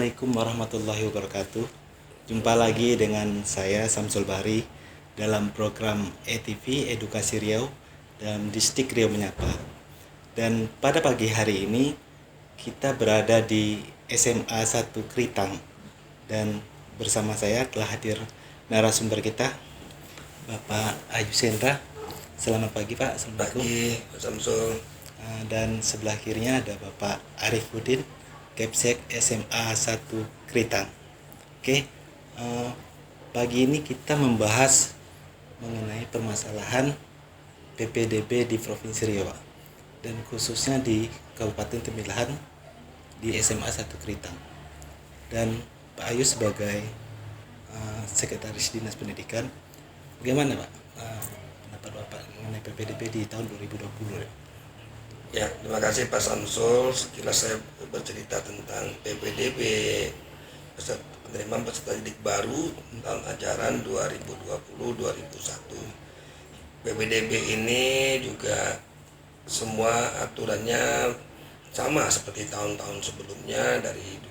Assalamualaikum warahmatullahi wabarakatuh. Jumpa lagi dengan saya Samsul Bahri dalam program ETV Edukasi Riau dalam Distrik Riau Menyapa. Dan pada pagi hari ini kita berada di SMA 1 Kritang dan bersama saya telah hadir narasumber kita Bapak Ayu Sendra. Selamat pagi Pak. Assalamualaikum. Pagi Pak Samsul. Dan sebelah kirinya ada Bapak Arifuddin, Kepsek SMA 1 Kritang. Oke, pagi ini kita membahas mengenai permasalahan PPDB di Provinsi Riau dan khususnya di Kabupaten Temilahan di SMA 1 Kritang. Dan Pak Ayu sebagai Sekretaris Dinas Pendidikan, bagaimana Pak pendapat Bapak mengenai PPDB di tahun 2020? Ya, terima kasih Pak Samsul. Sekilas saya bercerita tentang PPDB, penerimaan peserta didik baru tahun ajaran 2020-2021. PPDB ini juga semua aturannya sama seperti tahun-tahun sebelumnya dari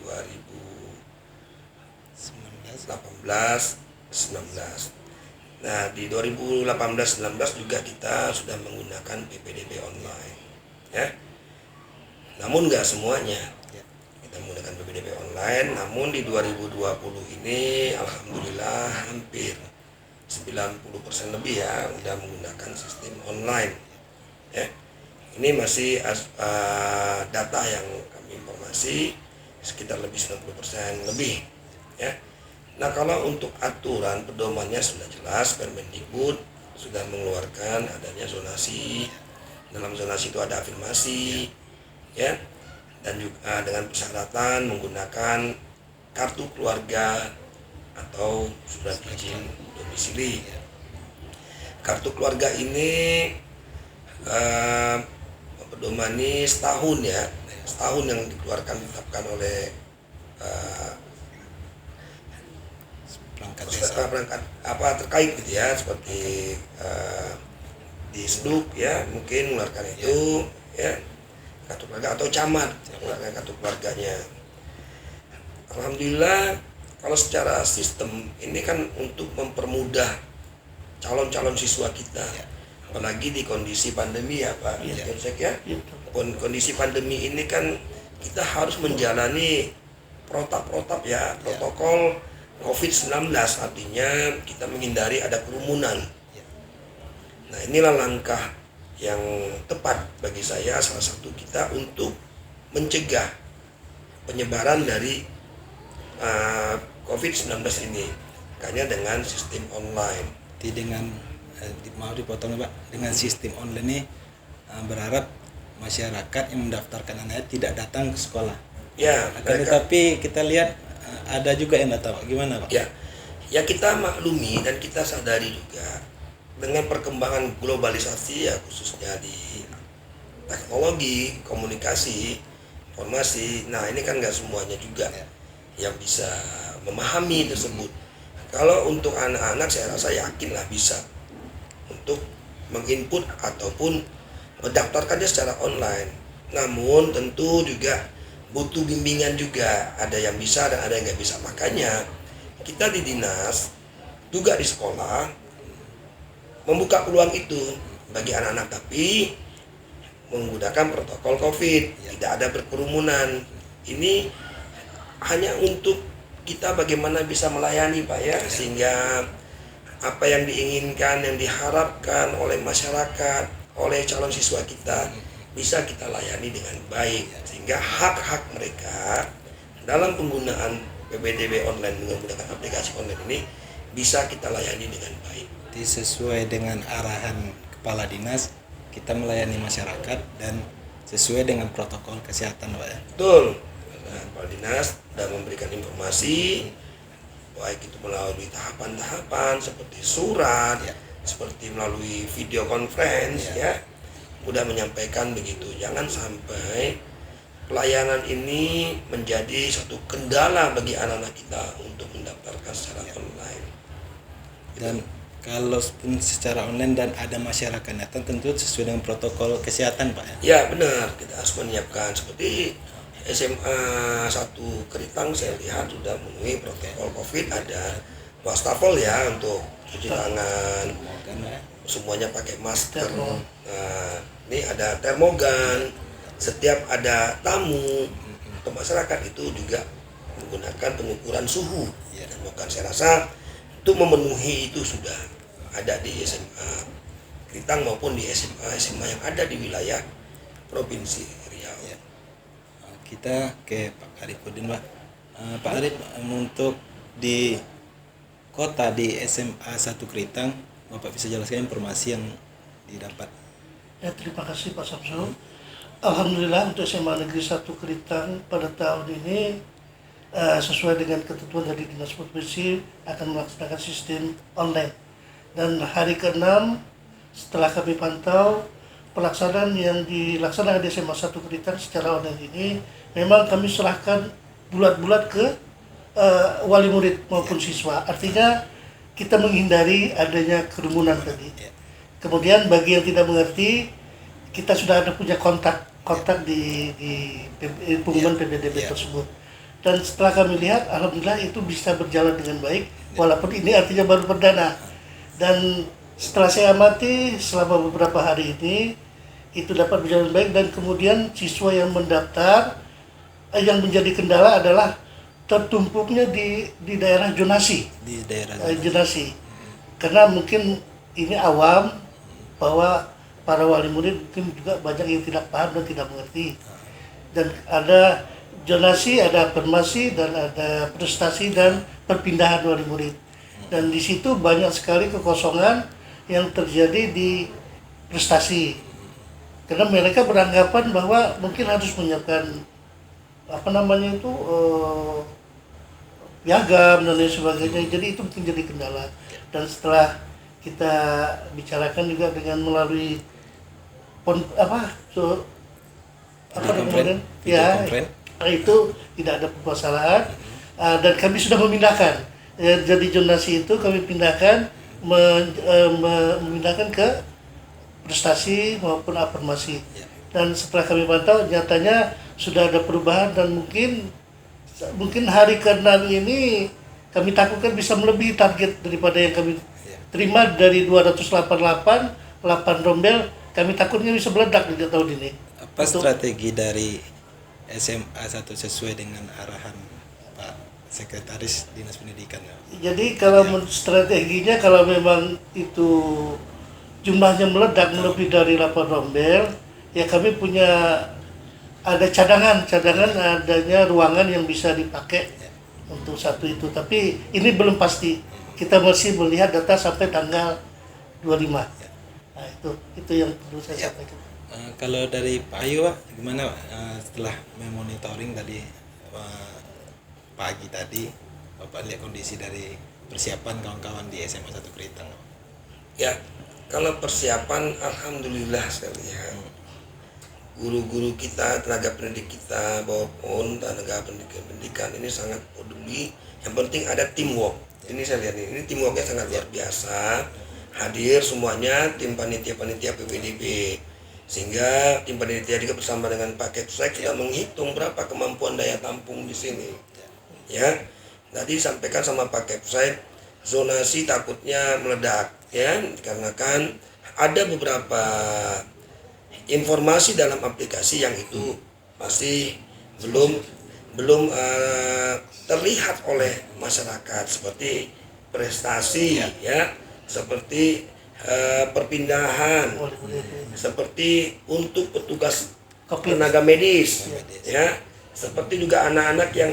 2018-19. Nah, di 2018-19 juga kita sudah menggunakan PPDB online. Ya, namun nggak semuanya kita menggunakan PPDB online. Namun di 2020 ini alhamdulillah hampir 90% lebih ya udah menggunakan sistem online. Ya, ini masih data yang kami informasi sekitar lebih 90% lebih. Ya, nah kalau untuk aturan pedomannya sudah jelas, Permendikbud sudah mengeluarkan adanya zonasi. Dalam zonasi itu ada afirmasi, ya, dan juga dengan persyaratan menggunakan kartu keluarga atau surat izin domisili. Kartu keluarga ini pedomani setahun ya, setahun yang ditetapkan oleh perangkat terkait gitu ya, seperti di SDUK ya, mungkin mengeluarkan itu ya, kartu keluarga atau camat mengeluarkan kartu keluarganya. Alhamdulillah kalau secara sistem ini kan untuk mempermudah calon-calon siswa kita, apalagi di kondisi pandemi ya Pak Kepsek ya. Kondisi pandemi ini kan kita harus menjalani protap ya, protokol COVID-19, artinya kita menghindari ada kerumunan. Nah, inilah langkah yang tepat bagi saya, salah satu kita untuk mencegah penyebaran dari COVID-19 ini, makanya dengan sistem online. Mau dipotong Pak, dengan sistem online ini berharap masyarakat yang mendaftarkan anaknya tidak datang ke sekolah. Ya, tetapi kita lihat ada juga yang datang, gimana Pak? Ya kita maklumi dan kita sadari juga dengan perkembangan globalisasi ya, khususnya di teknologi, komunikasi, informasi. Nah, ini kan nggak semuanya juga yang bisa memahami tersebut. Kalau untuk anak-anak saya rasa yakinlah bisa untuk menginput ataupun mendaftarkannya secara online. Namun tentu juga butuh bimbingan juga. Ada yang bisa dan ada yang nggak bisa. Makanya kita di dinas juga di sekolah membuka peluang itu bagi anak-anak, tapi menggunakan protokol COVID, tidak ada berkerumunan. Ini hanya untuk kita bagaimana bisa melayani Pak ya, sehingga apa yang diinginkan, yang diharapkan oleh masyarakat, oleh calon siswa kita bisa kita layani dengan baik, sehingga hak-hak mereka dalam penggunaan PPDB online menggunakan aplikasi online ini bisa kita layani dengan baik. Sesuai dengan arahan Kepala Dinas, kita melayani masyarakat dan sesuai dengan protokol kesehatan Pak ya. Betul. Nah, Kepala Dinas sudah memberikan informasi, baik itu melalui tahapan-tahapan seperti surat, seperti melalui video conference ya, sudah menyampaikan begitu. Jangan sampai pelayanan ini menjadi satu kendala bagi anak-anak kita untuk mendaftarkan secara online. Dan kalau pun secara online dan ada masyarakat datang, tentu sesuai dengan protokol kesehatan Pak ya? Ya benar, kita harus menyiapkan seperti SMA 1 Keritang saya lihat sudah memenuhi protokol COVID, ada wastafel ya untuk cuci tangan, semuanya pakai masker. Nah, ini ada termogan, setiap ada tamu atau masyarakat itu juga menggunakan pengukuran suhu. Termogan saya rasa itu memenuhi, itu sudah ada di SMA Keritang maupun di SMA yang ada di wilayah Provinsi Riau. Kita ke Pak Arifudin, Pak. Pak Arif, untuk di kota di SMA 1 Keritang, Bapak bisa jelaskan informasi yang didapat? Ya, terima kasih Pak Samsul. Alhamdulillah untuk SMA Negeri 1 Keritang pada tahun ini sesuai dengan ketentuan dari Dinas Provinsi akan melaksanakan sistem online. Dan hari ke-6 setelah kami pantau pelaksanaan yang dilaksanakan di SMA 1 Keritang secara online ini, memang kami serahkan bulat-bulat ke wali murid maupun siswa. Artinya kita menghindari adanya kerumunan tadi. Kemudian bagi yang tidak mengerti, kita sudah ada punya kontak di pengumuman PPDB tersebut. Dan setelah kami lihat, alhamdulillah itu bisa berjalan dengan baik, walaupun ini artinya baru perdana. Dan setelah saya amati selama beberapa hari ini, itu dapat berjalan baik, dan kemudian siswa yang mendaftar, yang menjadi kendala adalah tertumpuknya di daerah zonasi. Di daerah zonasi. Karena mungkin ini awam, bahwa para wali murid mungkin juga banyak yang tidak paham dan tidak mengerti. Dan ada zonasi, ada afirmasi, dan ada prestasi dan perpindahan wali murid. Dan di situ banyak sekali kekosongan yang terjadi di prestasi. Karena mereka beranggapan bahwa mungkin harus menyiapkan piagam dan lain sebagainya. Jadi itu mungkin jadi kendala. Dan setelah kita bicarakan juga dengan melalui itu tidak ada permasalahan, dan kami sudah memindahkan. Jadi zonasi itu kami pindahkan, memindahkan ke prestasi maupun afirmasi. Dan setelah kami pantau, nyatanya sudah ada perubahan, dan mungkin hari ke-6 ini kami takutkan bisa melebihi target daripada yang kami terima. Dari 288 8 rombel, kami takutnya bisa meledak di tahun ini. Apa strategi dari SMA 1 sesuai dengan arahan Pak Sekretaris Dinas Pendidikan? Jadi kalau strateginya, kalau memang itu jumlahnya meledak melebihi dari 8 rombel, ya kami punya ada cadangan adanya ruangan yang bisa dipakai untuk satu itu. Tapi ini belum pasti. Kita masih melihat data sampai tanggal 25. Nah, itu yang perlu saya sampaikan. Kalau dari Pak Ayu, Pak, gimana Pak? Setelah memonitoring tadi pagi tadi, Bapak lihat kondisi dari persiapan kawan-kawan di SMA 1 Keritang? Ya, kalau persiapan alhamdulillah saya lihat guru-guru kita, tenaga pendidik kita maupun tenaga pendidikan ini sangat peduli. Yang penting ada teamwork. Ini saya lihat ini teamworknya sangat luar biasa. Hadir semuanya tim panitia PPDB, sehingga tim panitia juga bersama dengan Pak Kepsek kita menghitung berapa kemampuan daya tampung di sini. Ya, tadi disampaikan sama Pak Kepsek, zonasi takutnya meledak, ya, karena kan ada beberapa informasi dalam aplikasi yang itu masih belum terlihat oleh masyarakat, seperti prestasi, ya, seperti perpindahan, seperti untuk petugas tenaga medis, ya, seperti juga anak-anak yang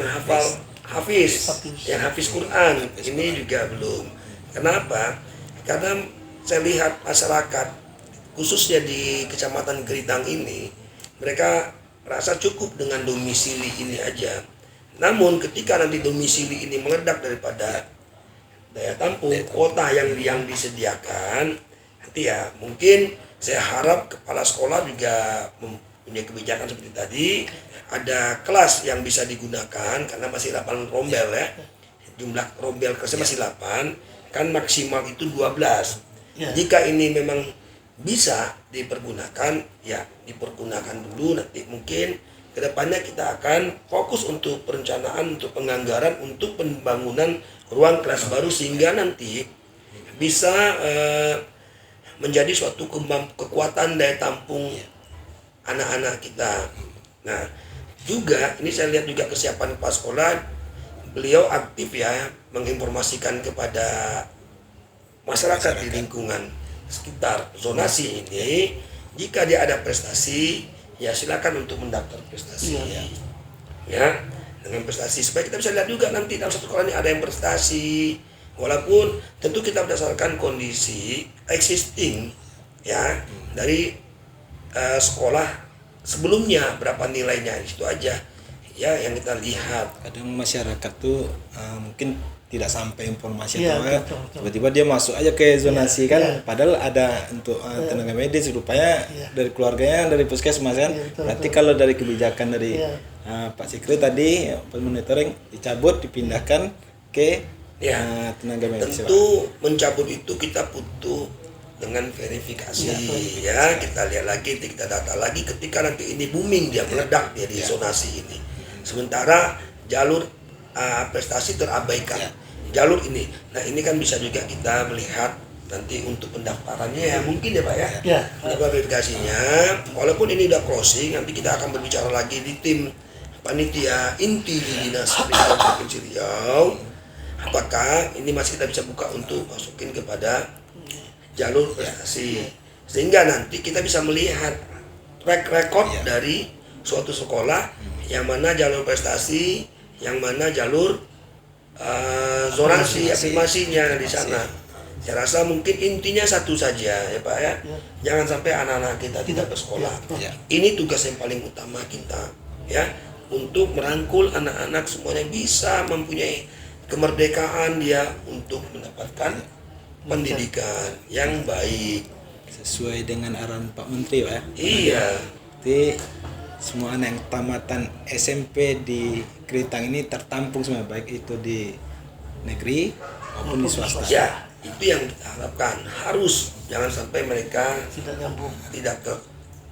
yang hafiz Quran, ini juga belum. Kenapa? Karena saya lihat masyarakat khususnya di Kecamatan Keritang ini, mereka rasa cukup dengan domisili ini aja. Namun ketika nanti domisili ini meledak daripada daya tampung kuota yang disediakan, nanti ya mungkin saya harap kepala sekolah juga mempunyai kebijakan seperti tadi, ada kelas yang bisa digunakan karena masih 8 rombel, ya, jumlah rombel kelasnya masih 8, kan maksimal itu 12. Jika ini memang bisa dipergunakan, ya dipergunakan dulu, nanti mungkin kedepannya kita akan fokus untuk perencanaan, untuk penganggaran, untuk pembangunan ruang kelas baru sehingga nanti bisa menjadi suatu kekuatan daya tampung anak-anak kita. Nah, juga ini saya lihat juga kesiapan kepala sekolah, beliau aktif ya menginformasikan kepada masyarakat di lingkungan sekitar zonasi ini, jika dia ada prestasi ya silakan untuk mendaftar prestasi ya dengan prestasi supaya kita bisa lihat juga nanti dalam satu sekolah ini ada yang prestasi, walaupun tentu kita berdasarkan kondisi existing ya dari sekolah sebelumnya berapa nilainya, itu aja ya yang kita lihat. Kadang masyarakat tuh mungkin tidak sampai informasi Iya, atau apa, betul, betul. tiba-tiba dia masuk aja ke zonasi kan, iya. padahal ada untuk tenaga medis rupanya Iya. dari keluarganya, dari puskesmas kan. Iya, betul, Berarti betul. kalau dari kebijakan dari Iya. Pak Sikri tadi monitoring dicabut, dipindahkan ke Ya, tenaga medis. tentu mencabut itu kita butuh dengan verifikasi ya, kita lihat lagi, kita data lagi ketika nanti ini booming dia meledak dia di zonasi ini, sementara jalur prestasi terabaikan jalur ini. Nah ini kan bisa juga kita melihat nanti untuk pendaftarannya ya mungkin ya Pak ya, Ya. pendaftar verifikasinya walaupun ini udah closing, nanti kita akan berbicara lagi di tim panitia inti di Dinas Pendidikan Provinsi Riau apakah ini masih kita bisa buka untuk masukin kepada jalur prestasi, sehingga nanti kita bisa melihat track record dari suatu sekolah yang mana jalur prestasi, yang mana jalur zonasi afirmasinya di sana. Saya rasa mungkin intinya satu saja ya Pak ya, jangan sampai anak-anak kita tidak bersekolah. Ini tugas yang paling utama kita ya, untuk merangkul anak-anak semuanya bisa mempunyai kemerdekaan dia untuk mendapatkan pendidikan yang baik Sesuai dengan arahan Pak Menteri Pak ya. iya. Jadi semua anak yang tamatan SMP di Kritang ini tertampung semua, baik itu di negeri maupun di swasta. Ya, itu yang kita harapkan. Harus jangan sampai mereka Tidak nyambung. tidak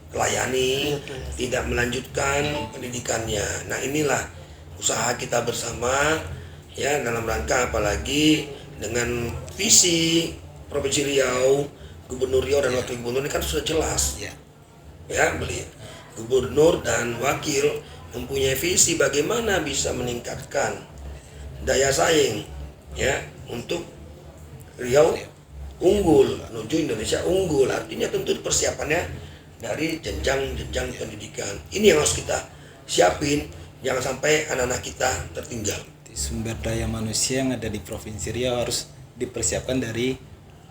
terlayani, tidak melanjutkan pendidikannya. Nah, inilah usaha kita bersama ya dalam rangka apalagi dengan visi Provinsi Riau, Gubernur Riau dan Wakil Gubernur ini kan sudah jelas. Ya, beliau Gubernur dan Wakil mempunyai visi bagaimana bisa meningkatkan daya saing ya untuk Riau unggul menuju Indonesia unggul. Artinya tentu persiapannya dari jenjang-jenjang pendidikan. Ini yang harus kita siapin, jangan sampai anak-anak kita tertinggal. Sumber daya manusia yang ada di Provinsi Riau harus dipersiapkan dari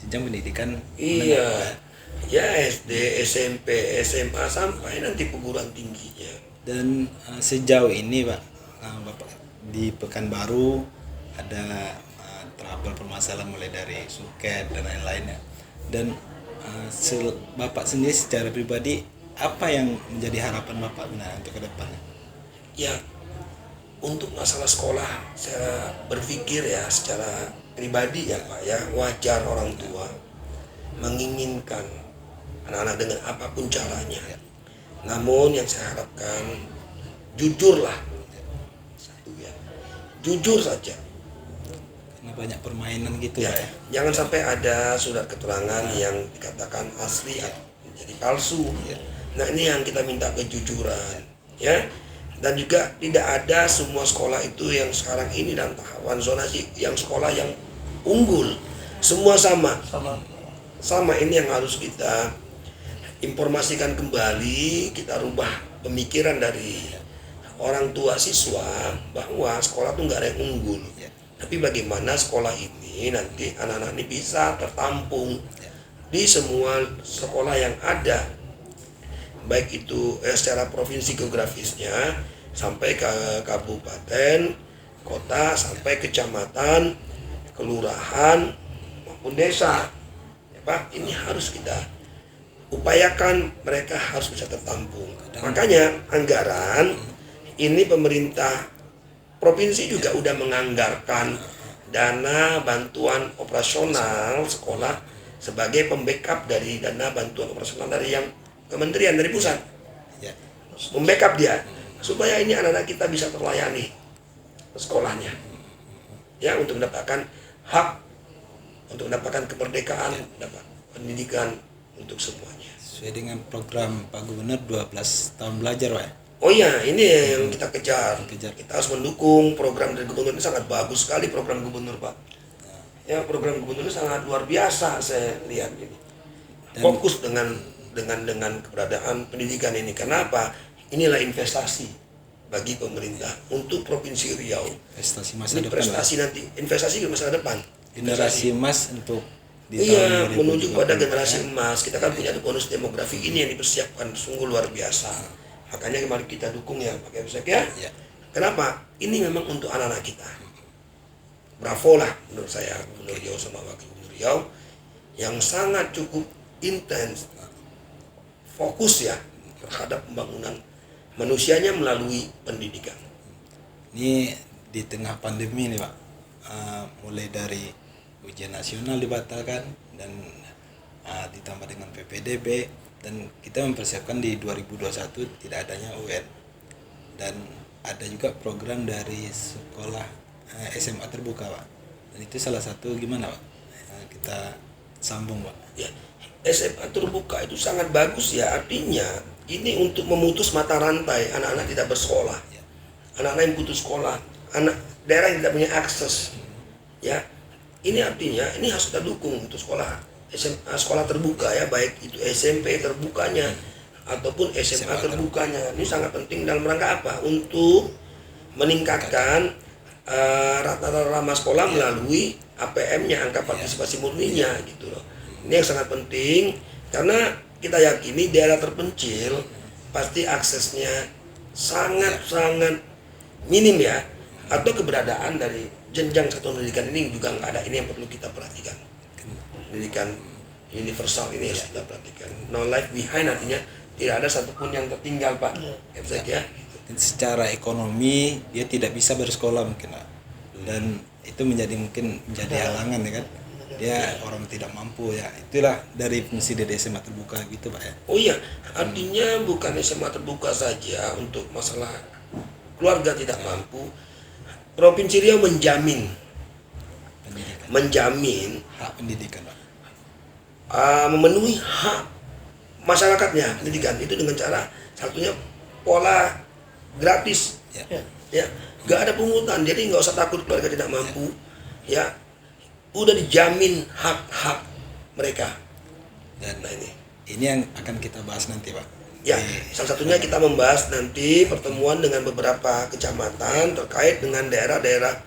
jenjang pendidikan Iya, ya SD, SMP, SMA sampai nanti perguruan tingginya. Dan sejauh ini Pak, Bapak di Pekanbaru ada trouble permasalahan mulai dari suket dan lain-lainnya. Dan Bapak sendiri secara pribadi apa yang menjadi harapan Bapak untuk ke depannya? Ya, untuk masalah sekolah saya berpikir ya secara pribadi ya Pak ya, wajar orang tua menginginkan anak-anak dengan apapun caranya. Namun yang saya harapkan jujurlah, satu ya, jujur saja. Karena banyak permainan gitu Ya, Pak ya. jangan sampai ada surat keterangan yang dikatakan asli atau menjadi palsu. Nah ini yang kita minta kejujuran, ya. Dan juga tidak ada semua sekolah itu yang sekarang ini dalam tahapan zonasi yang sekolah yang unggul, semua sama. Sama ini yang harus kita informasikan kembali, kita rubah pemikiran dari orang tua siswa bahwa sekolah itu nggak ada yang unggul. Tapi bagaimana sekolah ini nanti anak-anak ini bisa tertampung di semua sekolah yang ada, baik itu secara provinsi geografisnya sampai ke kabupaten, kota, sampai kecamatan, kelurahan maupun desa. Ya, Pak, ini harus kita upayakan mereka harus bisa tertampung. Makanya anggaran ini pemerintah provinsi juga udah menganggarkan dana bantuan operasional sekolah sebagai pembackup dari dana bantuan operasional dari yang kementerian, dari pusat. Membackup dia supaya ini anak-anak kita bisa terlayani sekolahnya, ya, untuk mendapatkan hak, untuk mendapatkan kemerdekaan, dapat pendidikan untuk semuanya. Sesuai dengan program Pak Gubernur 12 tahun belajar, Pak. Oh iya, ini yang kita kejar. Kejar. Kita harus mendukung program dari gubernur, ini sangat bagus sekali program gubernur, Pak. Ya, program gubernur ini sangat luar biasa saya lihat ini. Fokus dengan keberadaan pendidikan ini. Kenapa? Inilah investasi bagi pemerintah untuk Provinsi Riau. Investasi masa Ini depan, prestasi Pak. nanti, investasi ke masa depan. Generasi emas untuk di Iya, tahun menuju 2030, pada ya. generasi emas. Kita kan punya bonus demografi ini yang dipersiapkan sungguh luar biasa. Makanya mari kita dukung ya, Pak Kepsek ya. Ya. Kenapa? Ini memang untuk anak-anak kita. Bravo lah menurut saya Gubernur Riau sama Wakil Gubernur Riau yang sangat cukup intens, fokus ya terhadap pembangunan manusianya melalui pendidikan. Ini di tengah pandemi nih, Pak. Mulai dari ujian nasional dibatalkan dan ditambah dengan PPDB, dan kita mempersiapkan di 2021 tidak adanya UN, dan ada juga program dari sekolah SMA terbuka, Pak. Dan itu salah satu gimana, Pak? Kita sambung, Pak. Ya, SMA terbuka itu sangat bagus ya, artinya ini untuk memutus mata rantai anak-anak tidak bersekolah, anak-anak yang putus sekolah, anak daerah yang tidak punya akses, ya. Ini artinya ini harus kita dukung untuk sekolah SMA, sekolah terbuka ya, baik itu SMP terbukanya ataupun SMA terbukanya. Ini sangat penting dalam rangka apa? Untuk meningkatkan rata-rata ramah sekolah melalui APM-nya, angka partisipasi murninya gitu loh. Ini yang sangat penting karena kita yakini daerah terpencil pasti aksesnya sangat-sangat minim ya, atau keberadaan dari jenjang satuan pendidikan ini juga nggak ada. Ini yang perlu kita perhatikan. Pendidikan universal ini harus kita perhatikan. No life behind, artinya tidak ada satupun yang tertinggal, Pak. Ya. Dan secara ekonomi dia tidak bisa bersekolah mungkin, Pak. Dan itu menjadi halangan ya kan. Dia orang tidak mampu ya. Itulah dari fungsi dari SMA terbuka gitu, Pak ya. Oh iya, artinya bukan SMA terbuka saja untuk masalah keluarga tidak mampu. Provinsi Riau menjamin Hak pendidikan, Pak. Memenuhi hak masyarakatnya pendidikan itu dengan cara satunya pola gratis, ya, nggak ada pungutan, jadi nggak usah takut keluarga tidak mampu, ya, udah dijamin hak-hak mereka. Dan Nah ini yang akan kita bahas nanti, Pak. ya, salah satunya kita membahas nanti pertemuan dengan beberapa kecamatan terkait dengan daerah-daerah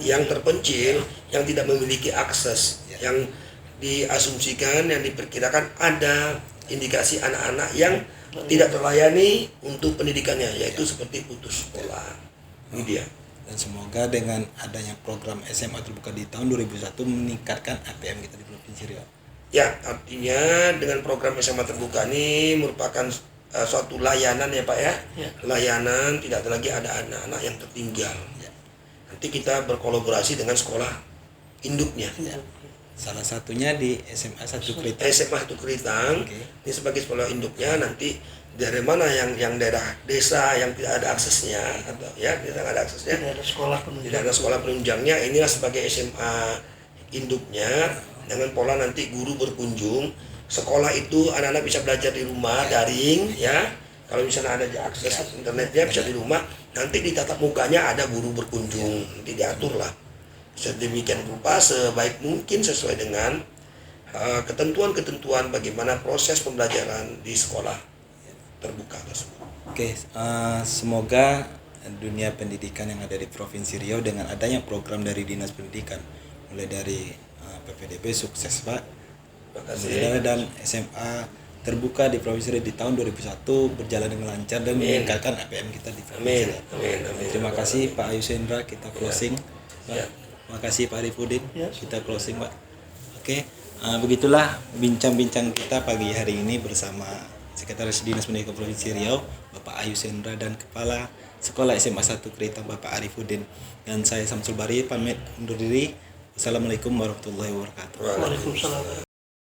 yang terpencil yang tidak memiliki akses, yang diasumsikan, yang diperkirakan ada indikasi anak-anak yang tidak terlayani untuk pendidikannya, yaitu seperti putus sekolah. Ini dia. Dan semoga dengan adanya program SMA terbuka di tahun 2001 meningkatkan APM kita di Provinsi Riau. Ya, artinya dengan program SMA terbuka ini merupakan suatu layanan ya, Pak ya. Layanan, tidak lagi ada anak-anak yang tertinggal. Nanti kita berkolaborasi dengan sekolah induknya. Salah satunya di SMA 1 Kritang. SMA 1 Kritang. Ini sebagai sekolah induknya. Nanti dari mana yang daerah desa yang tidak ada aksesnya, atau ya tidak ada aksesnya, tidak ada sekolah penunjangnya, inilah sebagai SMA induknya, dengan pola nanti guru berkunjung. Sekolah itu anak-anak bisa belajar di rumah daring ya. Kalau misalnya ada akses internetnya bisa di rumah. Nanti di tatap mukanya ada guru berkunjung. Nanti diatur lah sedemikian rupa sebaik mungkin sesuai dengan ketentuan-ketentuan bagaimana proses pembelajaran di sekolah terbuka tersebut. Oke, semoga dunia pendidikan yang ada di Provinsi Riau dengan adanya program dari Dinas Pendidikan mulai dari PPDB sukses, Pak. Dan SMA terbuka di Provinsi Riau di tahun 2001 berjalan dengan lancar dan meningkatkan APM kita di Provinsi Riau. Terima kasih Pak Ayusendra, kita closing. Terima kasih Pak Arifudin, kita closing, Pak. Oke, begitulah bincang-bincang kita pagi hari ini bersama Sekretaris Dinas Pendidikan Provinsi Riau, Bapak Ayusendra, dan Kepala Sekolah SMA 1 Kritang, Bapak Arifudin. Dan saya Samsul Bari pamit undur diri. Assalamualaikum warahmatullahi wabarakatuh. Waalaikumsalam.